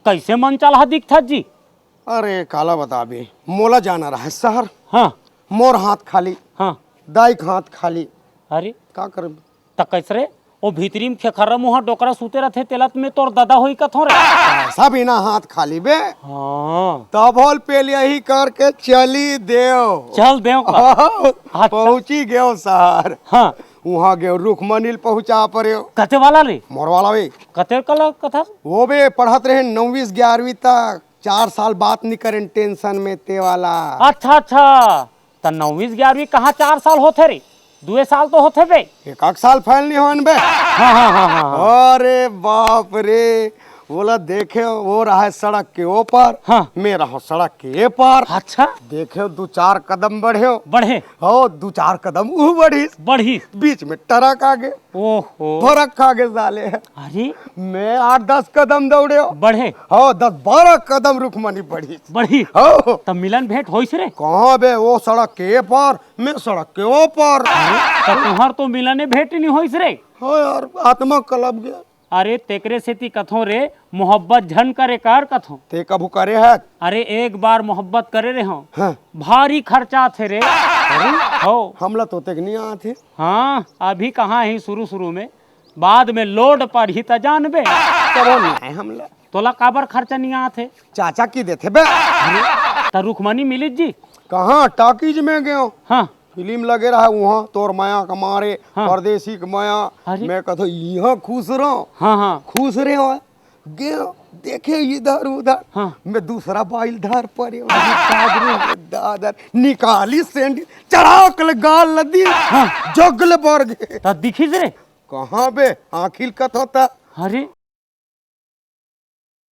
कैसे मन चला दिखता जी? अरे काला बता बे, मोला जाना रहा है शहर। हाँ मोर हाथ खाली, हाँ। दाइक हाथ खाली, अरे का कर? त कैसरे ओ भीतरी में खेखरा मुहा डोकरा सूते रहते तेलत में तोर दादा होई कथो रे? ऐसा बिना हाथ खाली बे। हाँ तबोल पे यही करके चली देव। चल देव का। पहुंची गयो शहर। हाँ वहाँ गयो रुखमनील पहुंचा पड़े। कते वाला रे? मोर वाला बे, कते कला कथा? वो बे पढ़त रहे 9वीं 11वीं तक। 4 साल बात नहीं करें टेंशन में ते वाला। अच्छा अच्छा, त 9वीं 11वीं कहाँ 4 साल होते रे? 2 साल तो होते बे। एक साल फैल नहीं होन बे। हाँ हाँ हाँ हाँ। अरे बाप रे, बोला देखे वो रहा है सड़क के ऊपर। हाँ। मैं रहा सड़क के पार। अच्छा देखे 2-4 कदम बढ़े बढ़े हो, 2-4 कदम ऊ बढ़ी, बढ़ी। बीच में ट्रक आगे, ओहो ट्रक आगे साले। अरे मैं 8-10 कदम दौड़े हो, बढ़े 10-12 कदम रुकमनी बढ़ी बढ़ी। हो। तब मिलन भेंट होइस रे? कहाँ बे, वो सड़क के पार, मैं सड़क के ऊपर। तब तुहार तो मिलने भेंट नहीं होइस रे? हो यार, आत्मा कलब गया। अरे तेकरे सेती कथो रे, मोहब्बत झन करे कार कथो। ते कबू करे है? अरे एक बार मोहब्बत करे रे हो, हाँ। भारी खर्चा थे रे। हो हमला तो तक नहीं आते। हाँ, अभी कहाँ ही शुरू शुरू में, बाद में लोड पर ही त जानबे। कबो नहीं हमला। तोला काबर खर्चा नहीं आते? चाचा की देते बे। त रुकमनी मिलित जी? कहाँ टॉकीज में गयो, हाँ फिल्म लगे रहा वहाँ तोर माया कमारे। हाँ। परदेसी के माया। अरे। मैं कहता यहाँ खुश रहो, हाँ हाँ खुश रहे हो। गयो देखे इधर उधर। हाँ। मैं दूसरा बाइल धार पर दादर निकाली सेंडी चढ़ाकल गाल लदी। हाँ। जगल बर गए। त दिखिस रे? कहाँ बे, आखिल कत होता। अरे